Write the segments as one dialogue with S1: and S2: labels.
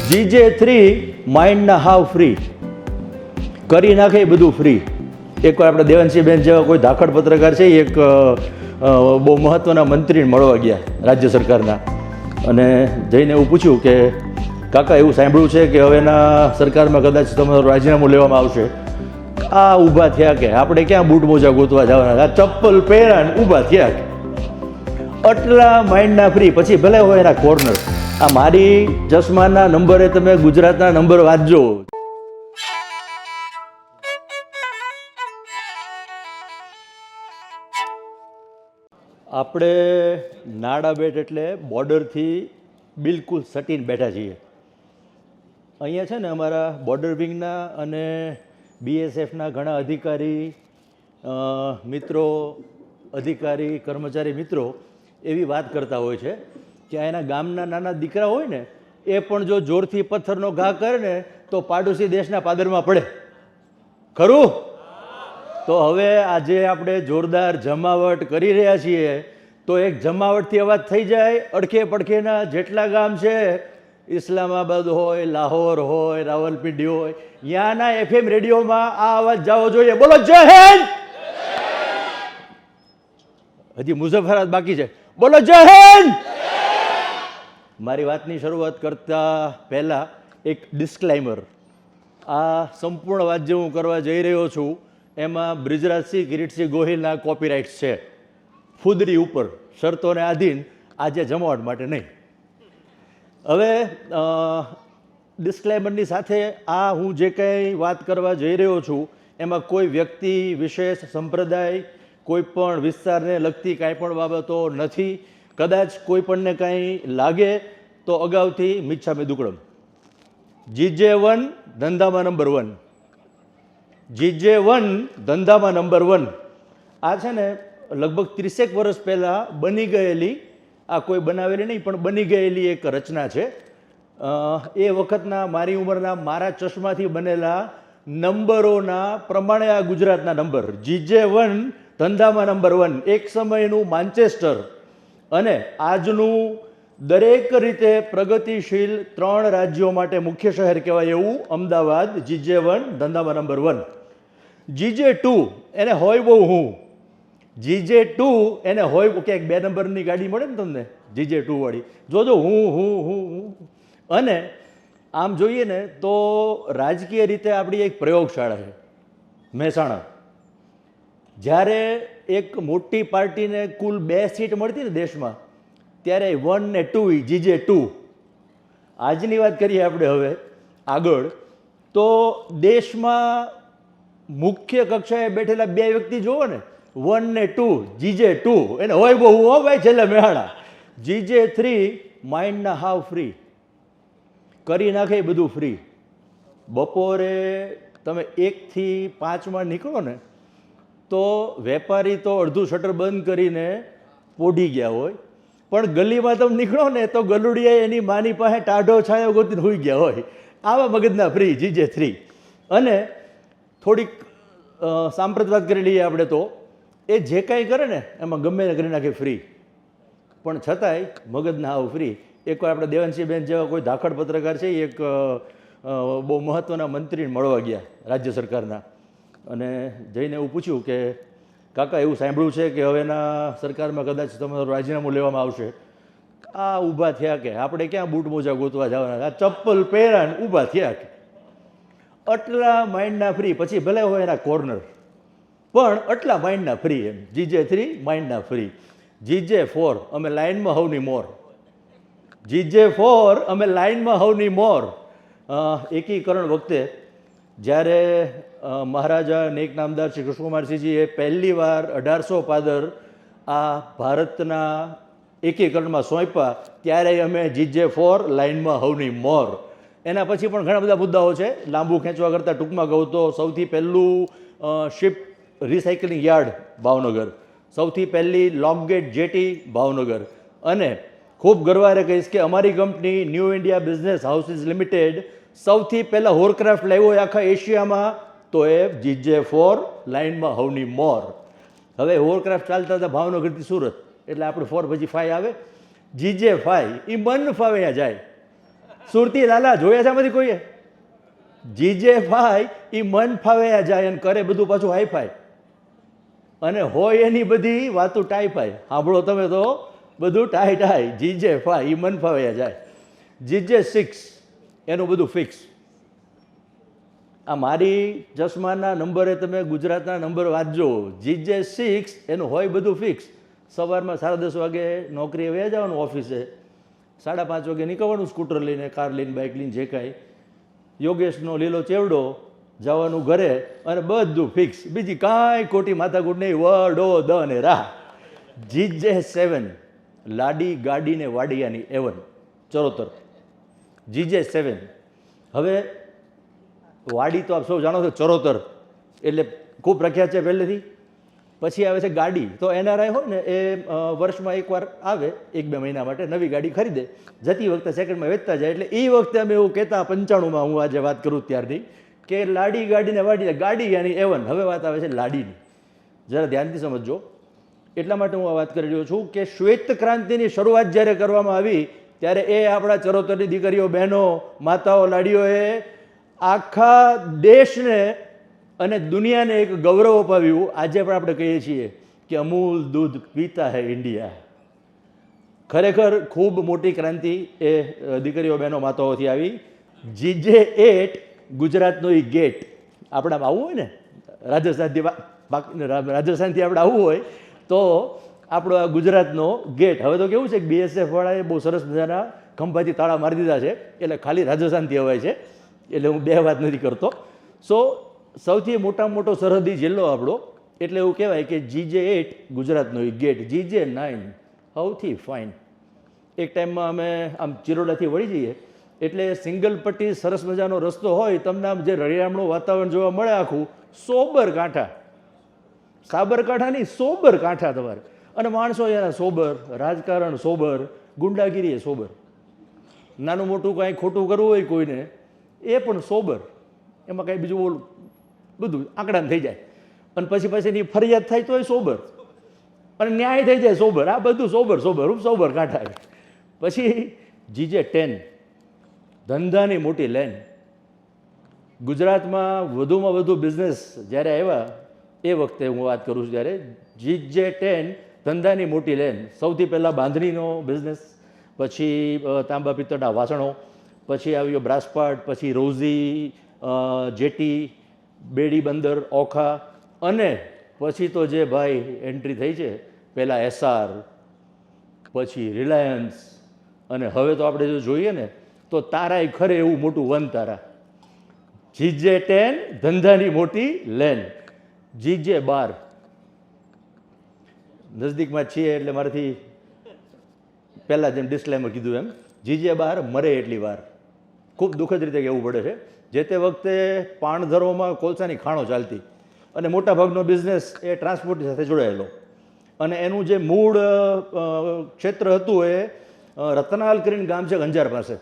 S1: GJ3 માઇન્ડના હાવ free કરી નાખે બધું ફ્રી. એકવાર આપણે દેવાંશીબેન જેવા કોઈ ધાકડ પત્રકાર છે, એક બહુ મહત્ત્વના મંત્રીને મળવા ગયા રાજ્ય સરકારના, અને જઈને એવું પૂછ્યું કે કાકા એવું સાંભળ્યું છે કે હવેના સરકારમાં કદાચ તમારું રાજીનામું લેવામાં આવશે. આ ઊભા થયા કે આપણે ક્યાં બૂટ મોજા ગોતવા જવાના, આ ચપ્પલ પહેરાને ઊભા થયા કે આટલા માઇન્ડના ફ્રી. પછી ભલે હોય એના કોર્નર. આ મારી ચશ્માના નંબરે તમે ગુજરાતના નંબર વાંચજો. આપણે નાડાબેટ એટલે બોર્ડરથી બિલકુલ સટીને બેઠા છીએ. અહીંયા છે ને અમારા બોર્ડર વિંગના અને BSFના ઘણા અધિકારી મિત્રો, અધિકારી કર્મચારી મિત્રો એવી વાત કરતા હોય છે કે એના ગામના નાના દીકરા હોય ને એ પણ જો જોરથી પથ્થરનો ઘા કરે ને તો પાડોશી દેશના પાદરમાં પડે. ખરું? તો હવે આજે આપણે જોરદાર જમાવટ કરી રહ્યા છીએ, તો એક જમાવટથી અવાજ થઈ જાય. અડખે પડખેના જેટલા ગામ છે, ઇસ્લામાબાદ હોય, લાહોર હોય, રાવલપિંડી હોય, ત્યાંના FM રેડિયોમાં આ અવાજ જવો જોઈએ. બોલો જય હિન્દ. હજી મુઝફ્ફરાબાદ બાકી છે. બોલો જય હિન્દ. મારી વાતની શરૂઆત કરતા પહેલા એક ડિસ્ક્લાઇમર. આ સંપૂર્ણ વાત જે હું કરવા જઈ રહ્યો છું એમાં બ્રિજરાજસિંહ કિરીટસિંહ ગોહિલના કોપીરાઇટ્સ છે. ફુદરી ઉપર, શરતોને આધીન, આજે જમાવટ માટે નહીં. હવે ડિસ્ક્લેમરની સાથે આ હું જે કંઈ વાત કરવા જઈ રહ્યો છું એમાં કોઈ વ્યક્તિ વિશેષ, સંપ્રદાય, કોઈ પણ વિસ્તારને લગતી કાંઈ પણ બાબતો નથી. કદાચ કોઈ પણને કાંઈ લાગે તો અગાઉથી મિચ્છામી દુક્કડમ. GJ1 ધંધામાં નંબર 1. GJ1 ધંધામાં નંબર 1. આ છે ને લગભગ 30 વર્ષ પહેલાં બની ગયેલી, આ કોઈ બનાવેલી નહીં પણ બની ગયેલી એક રચના છે. એ વખતના મારી ઉંમરના મારા ચશ્માથી બનેલા નંબરોના પ્રમાણે આ ગુજરાતના નંબર. GJ1 ધંધામાં નંબર 1. એક સમયનું માન્ચેસ્ટર અને આજનું દરેક રીતે પ્રગતિશીલ 3 રાજ્યો માટે મુખ્ય શહેર કહેવાય એવું અમદાવાદ. GJ1 ધંધામાં નંબર 1. GJ2 એને હોય બહુ હું. GJ2 એને હોય ક્યાંક 2 નંબરની ગાડી મળે ને તમને GJ2 વાળી, જોજો હું. અને આમ જોઈએ ને તો રાજકીય રીતે આપણી એક પ્રયોગશાળા છે મહેસાણા. જ્યારે એક મોટી પાર્ટીને કુલ 2 સીટ મળતી ને દેશમાં, ત્યારે 1 ને 2 GJ2. આજની વાત કરીએ આપણે હવે આગળ, તો દેશમાં મુખ્ય કક્ષાએ બેઠેલા 2 વ્યક્તિ જુઓ ને, 1 ને 2 GJ2 એને હોય બહુ હો ભાઈ છેલ્લે મેહાણા. GJ3 માઇન્ડના હાવ ફ્રી કરી નાખે બધું ફ્રી. બપોરે તમે 1 થી 5 નીકળો ને તો વેપારી તો અડધું શટર બંધ કરીને પોઢી ગયા હોય, પણ ગલીમાં તમે નીકળો ને તો ગલુડિયા એની માની પાસે ટાઢો છાયો ગોતીને હોઈ ગયા હોય. આવા મગજના ફ્રી GJ3. અને થોડીક સાંપ્રત વાત કરી લઈએ આપણે તો, એ જે કાંઈ કરે ને એમાં ગમે તે કરી નાખે ફ્રી, પણ છતાંય મગજના હાવ ફ્રી. એકવાર આપણે દેવાંશીબેન જેવા કોઈ ધાકડ પત્રકાર છે, એક બહુ મહત્ત્વના મંત્રીને મળવા ગયા રાજ્ય સરકારના, અને જઈને એવું પૂછ્યું કે કાકા એવું સાંભળ્યું છે કે હવેના સરકારમાં કદાચ તમારું રાજીનામું લેવામાં આવશે. આ ઊભા થયા કે આપણે ક્યાં બૂટ મોજા ગોતવા જવાના, આ ચપ્પલ પહેરાને ઊભા થયા કે આટલા માઇન્ડના ફ્રી. પછી ભલે હોય એના કોર્નર, પણ આટલા માઇન્ડના ફ્રી. એમ GJ3 માઇન્ડના ફ્રી. GJ4 અમે લાઇનમાં હવની મોર. GJ4 અમે લાઇનમાં હવની મોર. એકીકરણ વખતે જ્યારે મહારાજા નેક નામદાર શ્રી કૃષ્ણકુમારસિંહજીએ પહેલી વાર 1800 પાદર આ ભારતના એકીકરણમાં સોંપ્યા, ત્યારે અમે GJ4 લાઇનમાં હવની મોર. એના પછી પણ ઘણા બધા મુદ્દાઓ છે, લાંબુ ખેંચવા કરતાં ટૂંકમાં કહું તો સૌથી પહેલું શિપ રિસાયકલિંગ યાર્ડ ભાવનગર, સૌથી પહેલી લોકગેટ જેટી ભાવનગર, અને ખૂબ ગર્વારે કહીશ કે અમારી company new India business houses limited સૌથી પહેલાં હોરક્રાફ્ટ લાવ્યો આખા એશિયામાં, તો એ GJ4 લાઇનમાં હવની મોર. હવે હોરક્રાફ્ટ ચાલતા હતા ભાવનગરથી સુરત, એટલે આપણે 4 પછી 5 આવે. GJ5 એ મન ફાવે ત્યાં જાય. સુરતી લાલા જોયા છે આમાંથી કોઈએ? જીજે ફાઈ એ મન ફાવે જાય અને કરે બધું પાછું હાઈફાઈ, અને હોય એની બધી વાતું ટાઈફાઈ. સાંભળો તમે તો બધું ટાઈ ટાઈ. જીજે ફાઈ એ મન ફાવે જાય. જીજે 6 એનું બધું ફિક્સ. આ મારી ચશ્માના નંબરે તમે ગુજરાતના નંબર વાંચજો. જીજે 6 એનું હોય બધું ફિક્સ. સવારમાં 10:30 વાગે નોકરીએ વયા જવાનું ઓફિસે, 5:30 વાગે નીકળવાનું સ્કૂટર લઈને, કાર લઈને, બાઇક લઈને, જે કાંઈ. યોગેશનો લીલો ચેવડો, જવાનું ઘરે, અને બધું ફિક્સ. બીજી કાંઈ ખોટી માથાકૂટ નહીં. વડો દ ને રાહ. જીજે 7 લાડી ગાડી ને વાડિયાની એવન ચરોતર. જીજે 7. હવે વાડી તો આપ સૌ જાણો છો, ચરોતર એટલે ખૂબ પ્રખ્યાત છે પહેલેથી. પછી આવે છે ગાડી. તો એનઆરઆઈ હોય ને એ વર્ષમાં એકવાર આવે, 1-2 મહિના માટે નવી ગાડી ખરીદે, જતી વખતે સેકન્ડમાં વેચતા જાય. એટલે એ વખતે અમે એવું કહેતા 95માં, હું આજે વાત કરું ત્યારથી, કે લાડી ગાડીને વાડી, ગાડી યાની એવન. હવે વાત આવે છે લાડીની. જરા ધ્યાનથી સમજજો. એટલા માટે હું આ વાત કરી રહ્યો છું કે શ્વેત ક્રાંતિની શરૂઆત જ્યારે કરવામાં આવી ત્યારે એ આપણા ચરોતરની દીકરીઓ, બહેનો, માતાઓ, લાડીઓએ આખા દેશને અને દુનિયાને એક ગૌરવ અપાવ્યું. આજે પણ આપણે કહીએ છીએ કે અમૂલ દૂધ પીતા હૈ ઇન્ડિયા. ખરેખર ખૂબ મોટી ક્રાંતિ એ દીકરીઓ, બહેનો, માતાઓથી આવી. જીજે 8 ગુજરાતનો એ ગેટ. આપણામાં આવવું હોય ને, રાજસ્થાનથી આપણે આવવું હોય તો આપણો આ ગુજરાતનો ગેટ. હવે તો કેવું છે કે BSF વાળાએ બહુ સરસ મજાના ખંભાથી તાળા મારી દીધા છે, એટલે ખાલી રાજસ્થાનથી અવાય છે. એટલે હું બે વાત નથી કરતો. સૌથી મોટામાં મોટો સરહદી જિલ્લો આપણો, એટલે એવું કહેવાય કે જીજે 8 ગુજરાતનો એ ગેટ. જીજે 9 સૌથી ફાઇન. એક ટાઈમમાં અમે આમ ચિરોડાથી વળી જઈએ એટલે સિંગલ પટ્ટી સરસ મજાનો રસ્તો હોય, તમને આમ જે રળિયામણું વાતાવરણ જોવા મળે, આખું સોબર કાંઠા. સાબરકાંઠાની સોબર કાંઠા તમારે. અને માણસો એના સોબર, રાજકારણ સોબર, ગુંડાગીરી એ સોબર. નાનું મોટું કાંઈ ખોટું કરવું હોય કોઈને એ પણ સોબર. એમાં કાંઈ બીજું બધું આંકડામાં થઈ જાય. અને પછી એની ફરિયાદ થાય તો એ સોબર, અને ન્યાય થઈ જાય સોબર. આ બધું સોબર સોબર કાંઠા. પછી જીજે 10 ધંધાની મોટી લેન. ગુજરાતમાં વધુમાં વધુ બિઝનેસ જ્યારે આવ્યા એ વખતે હું વાત કરું છું, જ્યારે જીજે 10 ધંધાની મોટી લેન. સૌથી પહેલાં બાંધણીનો બિઝનેસ, પછી તાંબા પિત્તળના વાસણો, પછી આવ્યો બ્રાસપાટ, પછી રોઝી, જેટી, બેડી બંદર, ઓખા, અને પછી તો જે ભાઈ એન્ટ્રી થઈ છે, પહેલાં SR, પછી રિલાયન્સ, અને હવે તો આપણે જો જોઈએ ને તો તારાય ખરે એવું મોટું વન તારા. જીજે 10 ધંધાની મોટી લેન. જીજે 12 નજદીકમાં છીએ એટલે મારાથી પહેલાં જેમ ડિસ્ક્લેમર કીધું એમ, જીજે 12 મરે એટલી વાર. ખૂબ દુઃખદ રીતે કહેવું પડે છે. જે તે વખતે પાણધરોમાં કોલસાની ખાણો ચાલતી, અને મોટાભાગનો બિઝનેસ એ ટ્રાન્સપોર્ટ સાથે જોડાયેલો. અને એનું જે મૂળ ક્ષેત્ર હતું એ રતનાલ કરીને ગામ છે અંજાર પાસે.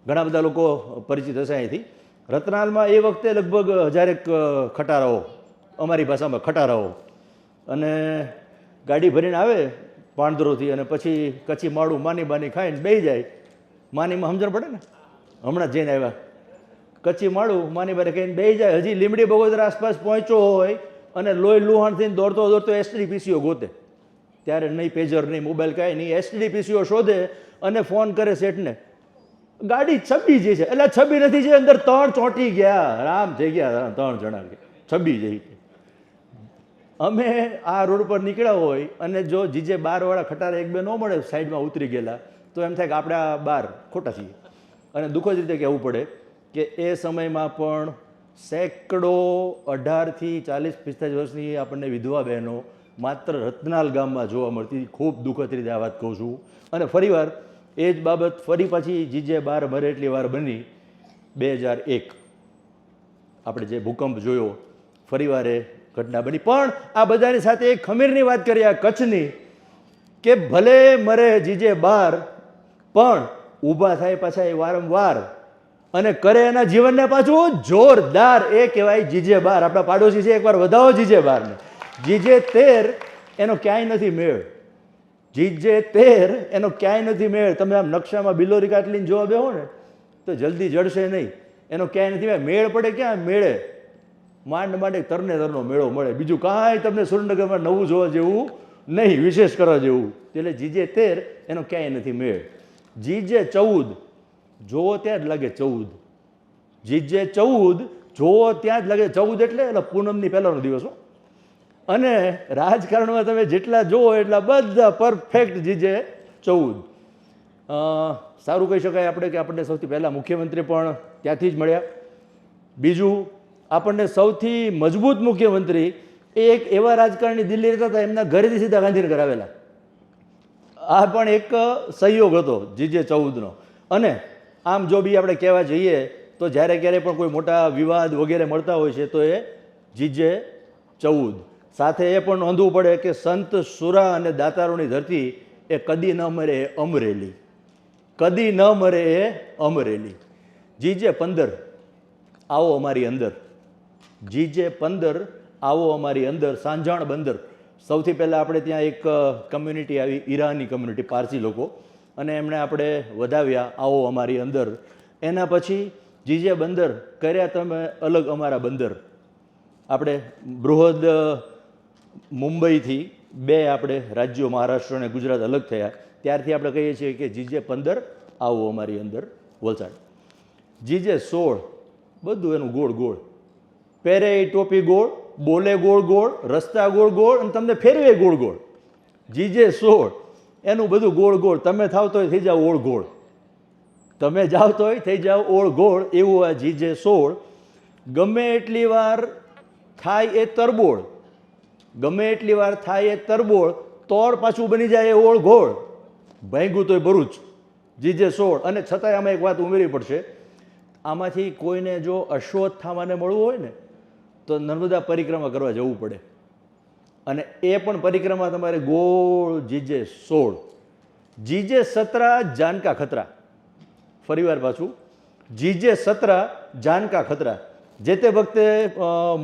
S1: ઘણા બધા લોકો પરિચિત હશે અહીંથી. રતનાલમાં એ વખતે લગભગ 1000 ખટારાઓ, અમારી ભાષામાં ખટારાઓ, અને ગાડી ભરીને આવે પાણધરોથી, અને પછી કચ્છી માળું માની બાની ખાઈને બેસી જાય. માનીમાં સમજણ પડે ને, હમણાં જઈને આવ્યા. કચ્છી માળું માની બારી ખાઈને બેસી જાય. હજી લીમડી બગોદરા આસપાસ પહોંચ્યો હોય અને લોહી લુહાણ થઈને દોડતો STD PCO ગોતે. ત્યારે નહીં પેજર, નહીં મોબાઈલ, કાંઈ નહીં. STD PCO શોધે અને ફોન કરે શેઠને, ગાડી છબી જે છે. એટલે છબી નથી, જે અંદર 3 ચોંટી ગયા, રામ થઈ ગયા 3 જણા, છબી જઈ. અમે આ રોડ પર નીકળ્યા હોય અને જો જીજે 12 વાળા ખટારા 1-2 ન મળે સાઈડમાં ઉતરી ગયેલા, તો એમ થાય કે આપણે આ 12 ખોટા છીએ. અને દુઃખદ રીતે કહેવું પડે કે એ સમયમાં પણ સેંકડો 18 થી 40, 45 વર્ષની આપણને વિધવા બહેનો માત્ર રતનાલ ગામમાં જોવા મળતી. ખૂબ દુઃખદ રીતે આ વાત કહું છું. અને ફરીવાર એ જ બાબત ફરી પાછી જીજે 12 મરે એટલી વાર બની. 2001 આપણે જે ભૂકંપ જોયો, ફરીવાર એ ઘટના બની. પણ આ બધાની સાથે એક ખમીરની વાત કરીએ આ કચ્છની, કે ભલે મરે જીજે 12 પણ ઊભા થાય પાછા એ વારંવાર અને કરે એના જીવનને પાછું જોરદાર. એ કહેવાય જીજે 12. આપણા પાડોશી છે, એકવાર વધાવો જીજે 12 ને. જીજે 13 એનો ક્યાંય નથી મેળ. જીજે 13 એનો ક્યાંય નથી મેળ. તમે આમ નકશામાં બિલોરી કાટલીને જોવા બેહો ને તો જલ્દી જડશે નહીં. એનો ક્યાંય નથી. મેળ પડે ક્યાં? મેળે માંડ માંડ તરને તરનો મેળો મળે. બીજું કાંઈ તમને સુરેન્દ્રનગરમાં નવું જોવા જેવું નહીં, વિશેષ કરવા જેવું. એટલે જીજે 13 એનો ક્યાંય નથી મેળ. જીજે 14 જોવો ત્યાં જ લાગે 14. જીજે 14 જોવો ત્યાં જ લાગે 14 એટલે પૂનમની પહેલાનો દિવસ. અને રાજકારણમાં તમે જેટલા જોવો એટલા બધા પરફેક્ટ જીજે 14. સારું કહી શકાય આપણે કે આપણને સૌથી પહેલાં મુખ્યમંત્રી પણ ત્યાંથી જ મળ્યા. બીજું, આપણને સૌથી મજબૂત મુખ્યમંત્રી એ એક એવા રાજકારણી દિલ્હી રહેતા હતા, એમના ઘરેથી સીધા ગાંધીનગર આવેલા. આ પણ એક સહયોગ હતો જીજે 14નો. અને આમ જો બી આપણે કહેવા જઈએ તો જ્યારે ક્યારે પણ કોઈ મોટા વિવાદ વગેરે મળતા હોય છે તો એ જીજે 14. સાથે એ પણ નોંધવું પડે કે સંત સુરા અને દાતારોની ધરતી એ કદી ન મરે એ અમરેલી, કદી ન મરે એ અમરેલી. જીજે 15 આવો અમારી અંદર, જીજે 15 આવો અમારી અંદર. સાંજાણ બંદર, સૌથી પહેલાં આપણે ત્યાં એક કમ્યુનિટી આવી, ઈરાની કમ્યુનિટી, પારસી લોકો, અને એમણે આપણે વધાવ્યા આવો અમારી અંદર. એના પછી જીજે બંદર કર્યા તમે અલગ અમારા બંદર. આપણે બૃહદ મુંબઈથી 2 આપણે રાજ્યો મહારાષ્ટ્ર અને ગુજરાત અલગ થયા, ત્યારથી આપણે કહીએ છીએ કે જીજે 15 આવો અમારી અંદર વલસાડ. જીજે 16 બધું એનું ગોળ ગોળ, પહેરે એ ટોપી ગોળ, બોલે ગોળ ગોળ, રસ્તા ગોળ ગોળ અને તમને ફેરવે ગોળ ગોળ. જીજે 16 એનું બધું ગોળ ગોળ. તમે થાવ તોય થઈ જાઓ ઓળ ગોળ, તમે જાઓ તોય થઈ જાઓ ઓળ ગોળ. એવું આ જીજે 16. ગમે એટલી વાર થાય એ તરબોળ, ગમે એટલી વાર થાય એ તરબોળ, તોડ પાછું બની જાય એ ઓળ ગોળ. ભાંગ્યું તોય ભરૂચ. જીજે 16. અને છતાંય આમાં એક વાત ઉમેરવી પડશે, આમાંથી કોઈને જો અશ્વત્થામાને મળવું હોય ને તો નર્મદા પરિક્રમા કરવા જવું પડે, અને એ પણ પરિક્રમા તમારે ગોળ. જીજે 16. જીજે 17 જાનકા ખતરા. ફરીવાર પાછું, જીજે 17 જાનકા ખતરા. જે તે વખતે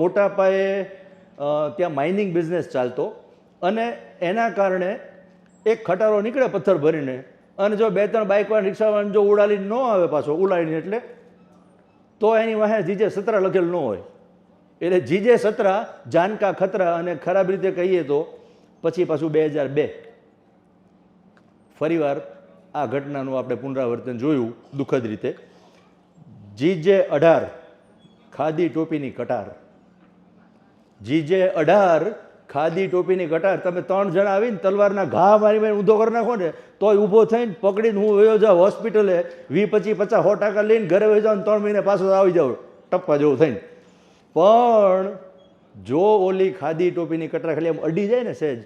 S1: મોટા પાયે ત્યાં માઇનિંગ બિઝનેસ ચાલતો, અને એના કારણે એક ખટારો નીકળે પથ્થર ભરીને, અને જો 2-3 બાઇકવાળા રિક્ષાવાળાને જો ઉડાડીને ન આવે, પાછો ઉડાડીને એટલે તો એની વાહે જીજે 17 લખેલ ન હોય. એટલે જીજે 17 જાનકા ખતરા. અને ખરાબ રીતે કહીએ તો પછી પાછું 2002 ફરીવાર આ ઘટનાનું આપણે પુનરાવર્તન જોયું દુઃખદ રીતે. જીજે 18 ખાદી ટોપીની કટાર. જીજે 18 ખાદી ટોપીની કટાર. તમે 3 જણા આવીને તલવારના ઘા મારી ઊંધો કરી નાખો ને તોય ઊભો થઈને પકડીને હું વયો જાઉં હોસ્પિટલે, 20, 25, 50, 100% લઈને ઘરે વયો જાઉં, 3 મહિને પાછો આવી જાઉં ટપ્પા જેવું થઈને. પણ જો ઓલી ખાદી ટોપીની કટાર ખાલી આમ અડી જાય ને સહેજ,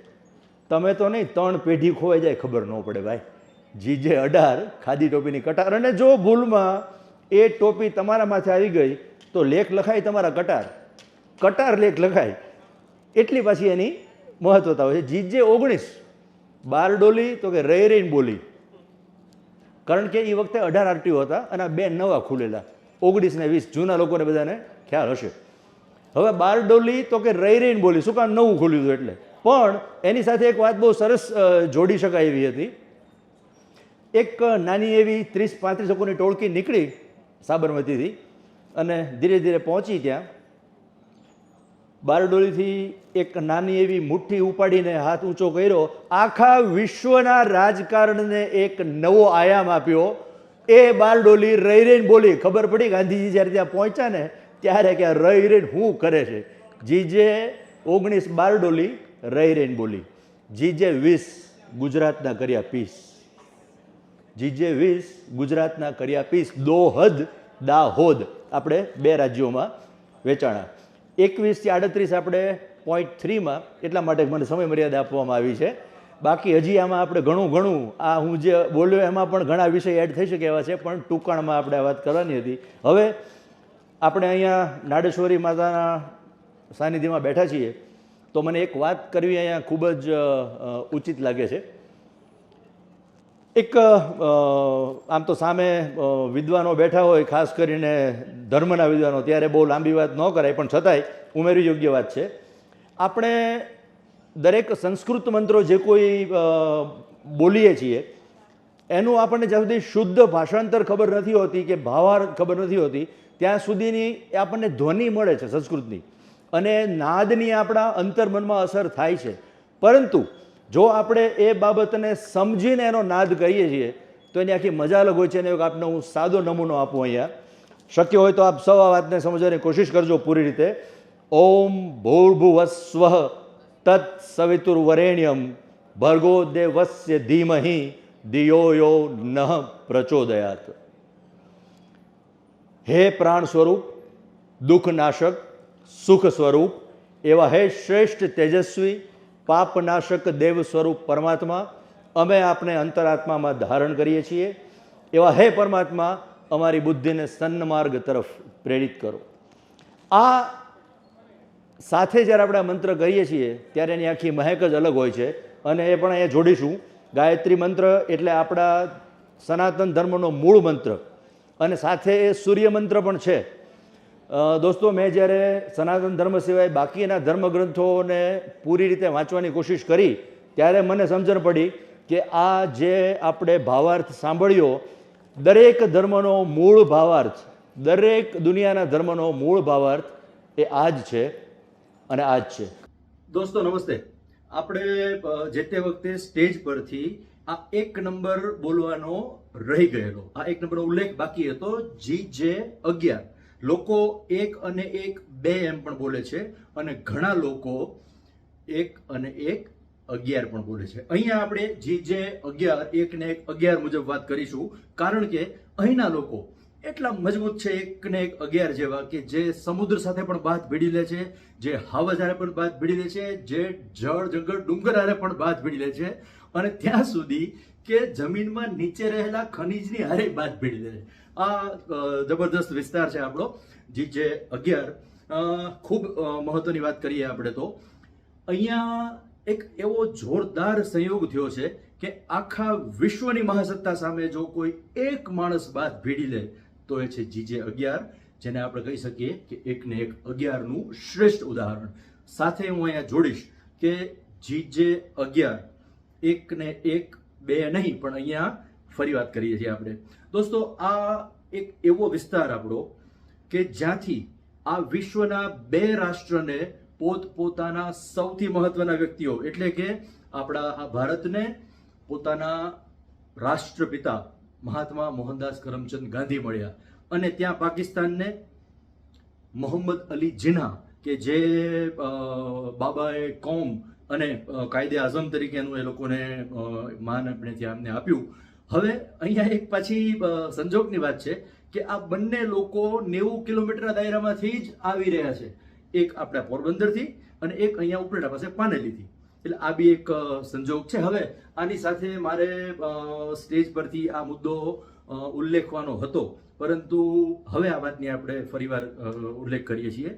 S1: તમે તો નહીં 3 પેઢી ખોવાઈ જાય ખબર ન પડે ભાઈ. જીજે 18 ખાદી ટોપીની કટાર. અને જો ભૂલમાં એ ટોપી તમારા માથે આવી ગઈ તો લેખ લખાય તમારા કટાર, કટાર લેખ લખાય. એટલી પાછી એની મહત્વતા હોય છે. જીજે 19 બારડોલી, તો કે રહી રહીને બોલી. કારણ કે એ વખતે 18 આરટીઓ હતા અને 2 નવા ખુલેલા, 19 ને 20. જૂના લોકોને બધાને ખ્યાલ હશે. હવે બારડોલી તો કે રહી રહીને બોલી. શું કામ? નવું ખુલ્યું હતું એટલે. પણ એની સાથે એક વાત બહુ સરસ જોડી શકાય એવી હતી. એક નાની એવી 30-35 લોકોની ટોળકી નીકળી સાબરમતીથી અને ધીરે ધીરે પહોંચી ત્યાં. બારડોલીથી એક નાની એવી મુઠ્ઠી ઉપાડીને હાથ ઊંચો કર્યો. આખા વિશ્વના રાજકારણને એક નવો આયામ આપ્યો. એ બારડોલી રહી રહીને બોલી. ખબર પડી ગાંધીજી જ્યારે ત્યાં પહોંચ્યા ને ત્યારે કે રહી રહીને શું કરે છે. જીજે 19 બારડોલી રહી રહીને બોલી. જીજે 20 ગુજરાતના કર્યા પીસ. જીજે 20 ગુજરાતના કર્યા પીસ. દોહદ દાહોદ આપણે 2 રાજ્યોમાં વેચાણા. 21 થી 38 આપણે પોઈન્ટ 3માં. એટલા માટે મને સમય મર્યાદા આપવામાં આવી છે. બાકી હજી આમાં આપણે ઘણું આ હું જે બોલ્યો એમાં પણ ઘણા વિષય એડ થઈ શકે એવા છે, પણ ટૂંકાણમાં આપણે આ વાત કરવાની હતી. હવે આપણે અહીંયા નાડેશ્વરી માતાના સાનિધ્યમાં બેઠા છીએ તો મને એક વાત કરવી અહીંયા ખૂબ જ ઉચિત લાગે છે. એક આમ તો સામે વિદ્વાનો બેઠા હોય, ખાસ કરીને ધર્મના વિદ્વાનો, ત્યારે બહુ લાંબી વાત ન કરાય, પણ છતાંય ઉમેરવી યોગ્ય વાત છે. આપણે દરેક સંસ્કૃત મંત્રો જે કોઈ બોલીએ છીએ એનું આપણને જ્યાં સુધી શુદ્ધ ભાષાંતર ખબર નથી હોતી કે ભાવાર્થ ખબર નથી હોતી ત્યાં સુધીની આપણને ધ્વનિ મળે છે સંસ્કૃતની, અને નાદની આપણા અંતર્મનમાં અસર થાય છે. પરંતુ જો આપણે એ બાબતને સમજીને એનો નાદ કરીએ છીએ તો એની આખી મજા અલગ હોય છે. અને આપને હું સાદો નમૂનો આપું અહીંયા, શક્ય હોય તો આપ સૌ આ વાતને સમજવાની કોશિશ કરજો પૂરી રીતે. ઓમ ભૂર્ભુવસ્વ તત્સવિતુર્વરેણ્યમ ભર્ગો દેવસ્ય ધીમહિ ધિયો યો નઃ પ્રચોદયાત. હે પ્રાણ સ્વરૂપ, દુઃખનાશક, સુખ સ્વરૂપ એવા હે શ્રેષ્ઠ તેજસ્વી પાપનાશક દેવ સ્વરૂપ પરમાત્મા, અમે આપને અંતરાત્મામાં ધારણ કરીએ છીએ. એવા હે પરમાત્મા, અમારી બુદ્ધિને સન્માર્ગ તરફ પ્રેરિત કરો. આ સાથે જ્યારે આપણે આ મંત્ર કરીએ છીએ ત્યારે એની આખી મહેક જ અલગ હોય છે. અને એ પણ અહીંયા જોડીશું. ગાયત્રી મંત્ર એટલે આપણા સનાતન ધર્મનો મૂળ મંત્ર, અને સાથે એ સૂર્ય મંત્ર પણ છે. દોસ્તો, મેં જ્યારે સનાતન ધર્મ સિવાય બાકીના ધર્મગ્રંથોને પૂરી રીતે વાંચવાની કોશિશ કરી ત્યારે મને સમજણ પડી કે આ જે આપણે ભાવાર્થ સાંભળ્યો, દરેક ધર્મનો મૂળ ભાવાર્થ, દરેક દુનિયાના ધર્મનો મૂળ ભાવાર્થ એ આ જ છે અને આ જ છે. દોસ્તો નમસ્તે. આપણે જે તે વખતે સ્ટેજ પરથી આ એક નંબર બોલવાનો રહી ગયેલો, આ એક નંબરનો ઉલ્લેખ બાકી હતો, GJ11. લોકો 1 અને 1 2 એમ પણ બોલે છે, અને ઘણા લોકો 1 અને 1 11 પણ બોલે છે. અહીંયા આપણે GJ11 1 ને 1 11 મુજબ વાત કરીશું, કારણ કે અહીંના લોકો એટલા મજબૂત છે 1 ને 1 11 જેવા કે જે સમુદ્ર સાથે પણ બાથ ભીડી લે છે, જે હવા હારે પણ બાથ ભીડી લે છે, જે જળ જંગલ ડુંગર હારે પણ બાથ ભીડી લે છે, અને ત્યાં સુધી કે જમીનમાં નીચે રહેલા ખનીજની હારે બાથ ભીડી લે છે. આ જબરદસ્ત વિસ્તાર છે આપણો GJ11. ખૂબ મહત્વની વાત કરીએ આપણે તો અહીંયા એક એવો જોરદાર સંયોગ થયો છે કે આખા વિશ્વની મહાસત્તા સામે જો કોઈ એક માણસ બાથ ભીડી લે તો એ છે GJ11, જેને આપણે કહી શકીએ કે 1 ને 1 11નું શ્રેષ્ઠ ઉદાહરણ. સાથે હું અહીંયા જોડીશ કે GJ11 1 ને 1 2 નહીં, પણ અહીંયા ફરી વાત કરીએ છીએ આપણે. દોસ્તો, આ એક એવો વિસ્તાર આપણો કે જ્યાંથી આ વિશ્વના 2 રાષ્ટ્રને પોતપોતાના સૌથી મહત્વના વ્યક્તિઓ એટલે કે આપણા આ ભારતને પોતાના રાષ્ટ્રપિતા મહાત્મા મોહનદાસ કરમચંદ ગાંધી મળ્યા, અને ત્યાં પાકિસ્તાનને મોહમ્મદ અલી જીના કે જે બાબાએ કોમ અને કાયદે આઝમ તરીકેનું એ લોકોને માન આપણે ત્યાં અમને આપ્યું. હવે અહીંયા એક પાછી સંજોગની વાત છે કે આ બંને લોકો 90 કિલોમીટરના દાયરામાંથી જ આવી રહ્યા છે. એક આપણા પોરબંદરથી અને એક અહીંયા ઉપલેટા પાસે પાનેલીથી. એટલે આ બી એક સંજોગ છે. હવે આની સાથે મારે સ્ટેજ પરથી આ મુદ્દો ઉલ્લેખવાનો હતો, પરંતુ હવે આ વાતની આપણે ફરીવાર ઉલ્લેખ કરીએ છીએ.